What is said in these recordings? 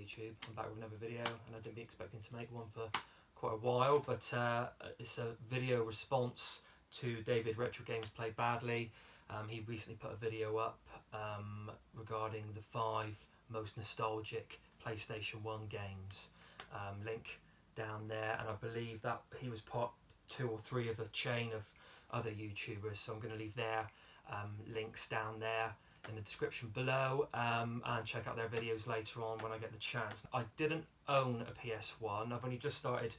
YouTube. I'm back with another video, and I didn't be expecting to make one for quite a while, but it's a video response to David Retro Games Play Badly. He recently put a video up regarding the 5 most nostalgic PlayStation 1 games. Link down there, and I believe that he was part 2 or 3 of a chain of other YouTubers, so I'm going to leave their links down there in the description below, and check out their videos later on when I get the chance. I didn't own a PS1. I've only just started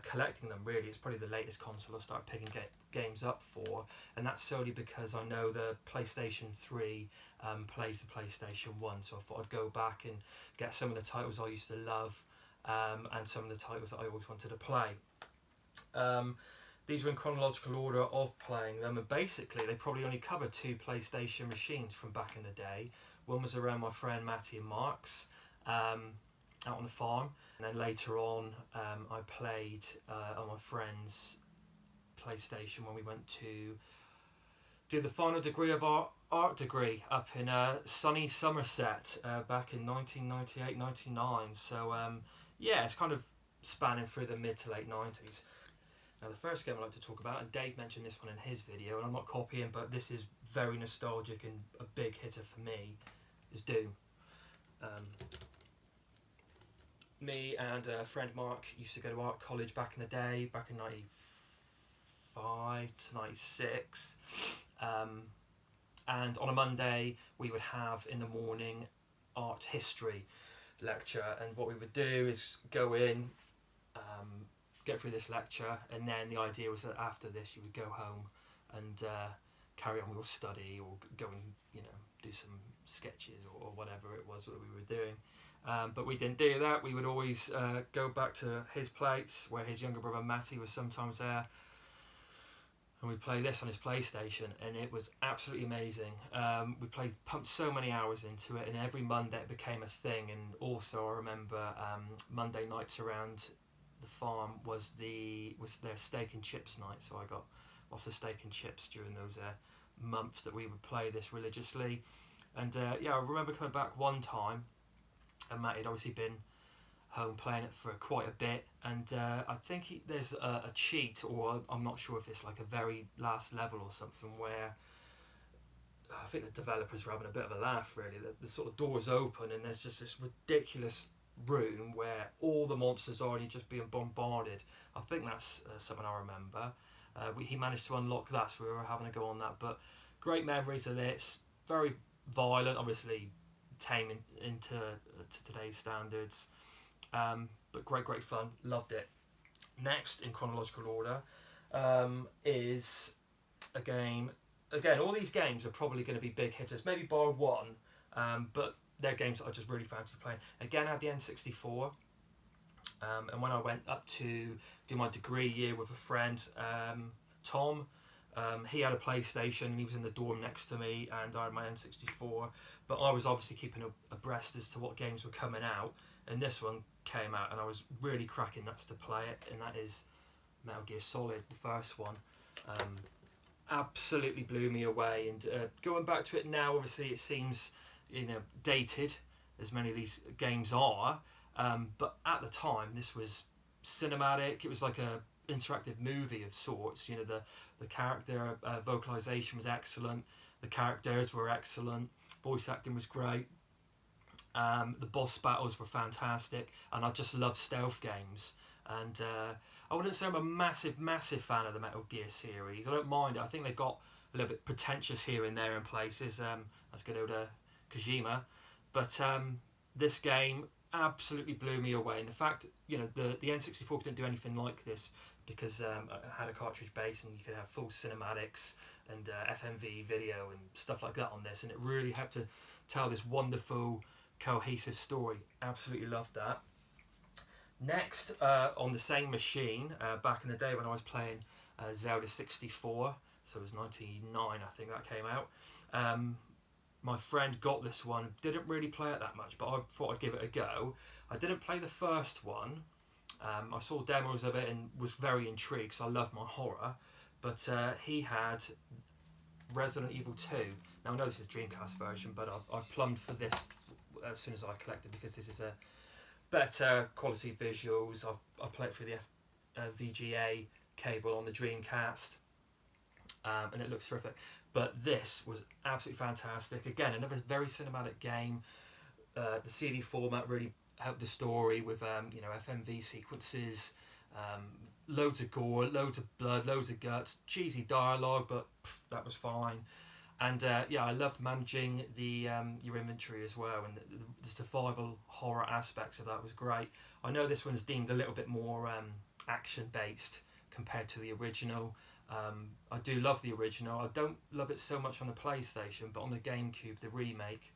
collecting them, really. It's probably the latest console I started picking games up for, and that's solely because I know the PlayStation 3 plays the PlayStation 1, so I thought I'd go back and get some of the titles I used to love, and some of the titles that I always wanted to play. These are in chronological order of playing them, and basically they probably only cover 2 PlayStation machines from back in the day. One was around my friend Matty and Mark's, out on the farm, and then later on I played on my friend's PlayStation when we went to do the final degree of our art degree up in sunny Somerset back in 1998-99. So yeah, it's kind of spanning through the mid to late 90s. Now the first game I'd like to talk about, and Dave mentioned this one in his video, and I'm not copying, but this is very nostalgic and a big hitter for me, is Doom. Me and a friend Mark used to go to art college back in the day, back in 95 to 96. And on a Monday we would have in the morning art history lecture, and what we would do is go in, get through this lecture, and then the idea was that after this you would go home and carry on with your study, or go and do some sketches or whatever it was that we were doing. But we didn't do that. We would always go back to his place where his younger brother Matty was sometimes there, and we'd play this on his PlayStation, and it was absolutely amazing. We pumped so many hours into it, and every Monday it became a thing. And also I remember Monday nights around the farm was their steak and chips night, so I got lots of steak and chips during those months that we would play this religiously. And yeah, I remember coming back one time, and Matt had obviously been home playing it for quite a bit, and I think there's a cheat, or I'm not sure if it's like a very last level or something, where I think the developers were having a bit of a laugh, really. The sort of doors open and there's just this ridiculous room where all the monsters are and you're just being bombarded. I think that's something I remember. He managed to unlock that, so we were having a go on that. But great memories of this. Very violent, obviously tame into today's standards, but great fun. Loved it. Next in chronological order is a game. Again, all these games are probably going to be big hitters, maybe bar one, but they're games that I just really fancy playing. Again, I have the N64, and when I went up to do my degree year with a friend, Tom, he had a PlayStation and he was in the dorm next to me, and I had my N64, but I was obviously keeping abreast as to what games were coming out, and this one came out and I was really cracking nuts to play it, and that is Metal Gear Solid, the first one. Absolutely blew me away, and going back to it now, obviously it seems dated, as many of these games are, but at the time this was cinematic. It was like a interactive movie of sorts. The character vocalization was excellent, the characters were excellent, voice acting was great, the boss battles were fantastic, and I just love stealth games. And I wouldn't say I'm a massive fan of the Metal Gear series. I don't mind it. I think they've got a little bit pretentious here and there in places. That's good old Kojima, but this game absolutely blew me away. And the fact the N64 couldn't do anything like this, because it had a cartridge base and you could have full cinematics and FMV video and stuff like that on this, and it really helped to tell this wonderful cohesive story. Absolutely loved that. Next, on the same machine, back in the day when I was playing Zelda 64, so it was 99 I think that came out, my friend got this one, didn't really play it that much, but I thought I'd give it a go. I didn't play the first one. I saw demos of it and was very intrigued because I love my horror, but he had Resident Evil 2. Now I know this is a Dreamcast version, but I've plumbed for this as soon as I collected, because this is better quality visuals. I play it through the VGA cable on the Dreamcast, and it looks terrific. But this was absolutely fantastic. Again, another very cinematic game. The CD format really helped the story with FMV sequences, loads of gore, loads of blood, loads of guts, cheesy dialogue, but that was fine. And I loved managing the your inventory as well, and the survival horror aspects of that was great. I know this one's deemed a little bit more action based compared to the original. I do love the original. I don't love it so much on the PlayStation, but on the GameCube, the remake,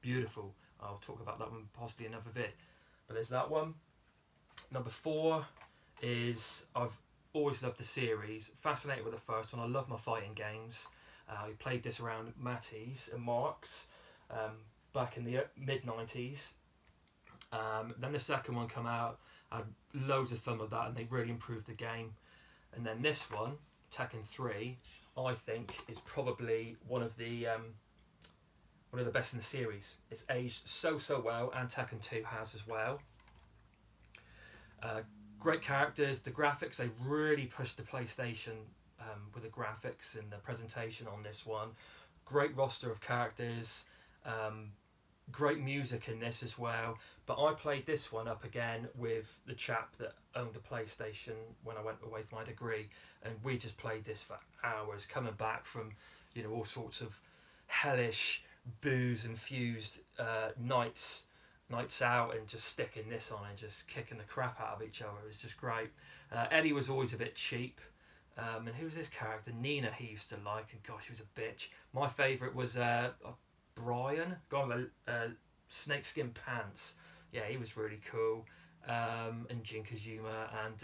beautiful. I'll talk about that one possibly in another vid. But there's that one. Number 4 is, I've always loved the series. Fascinated with the first one. I love my fighting games. We played this around Matty's and Mark's back in the mid-90s. Then the second one came out. I had loads of fun with that, and they really improved the game. And then this one, Tekken 3, I think is probably one of the best in the series. It's aged so well, and Tekken 2 has as well. Great characters, the graphics, they really pushed the PlayStation with the graphics and the presentation on this one. Great roster of characters, great music in this as well. But I played this one up again with the chap that owned the PlayStation when I went away for my degree, and we just played this for hours, coming back from all sorts of hellish booze infused nights out, and just sticking this on and just kicking the crap out of each other. It was just great. Eddie was always a bit cheap, and who was this character? Nina, he used to like, and gosh, he was a bitch. My favourite was Brian, guy with snakeskin pants. Yeah, he was really cool. And Jin Kazuma, and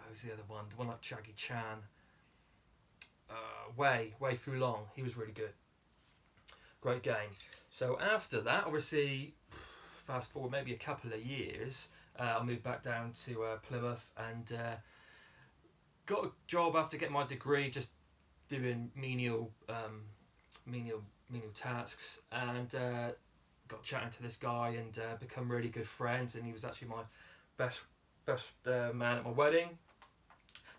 who's the other one? The one like Jackie Chan. Wei Fu Long. He was really good. Great game. So after that, obviously, fast forward maybe a couple of years, I moved back down to Plymouth, and got a job after getting my degree, just doing menial tasks, and got chatting to this guy, and become really good friends, and he was actually my best man at my wedding.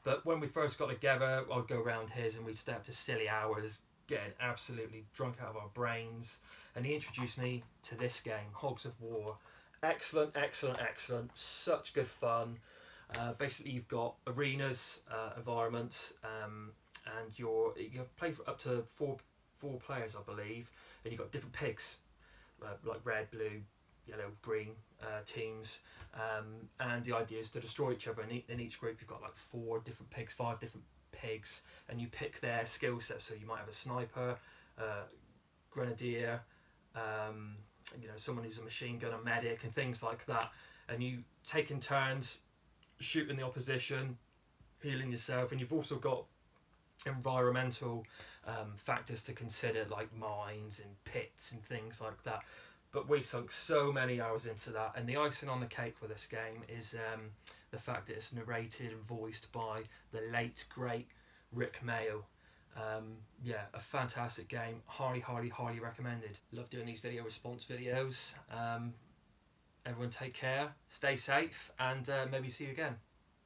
But when we first got together, I'd go around his, and we'd stay up to silly hours, getting absolutely drunk out of our brains, and he introduced me to this game, Hogs of War. Excellent, such good fun. Basically, you've got arenas, environments, and you play for up to four players, I believe, and you've got different pigs, like red, blue, yellow, green teams, and the idea is to destroy each other. In each group, you've got like 5 different pigs, and you pick their skill set. So you might have a sniper, grenadier, someone who's a machine gunner, medic, and things like that. And you take in turns shooting the opposition, healing yourself, and you've also got environmental factors to consider, like mines and pits and things like that. But we sunk so many hours into that, and the icing on the cake with this game is the fact that it's narrated and voiced by the late great Rick Mayo. A fantastic game. Highly recommended. Love doing these video response videos. Everyone take care, stay safe, and maybe see you again.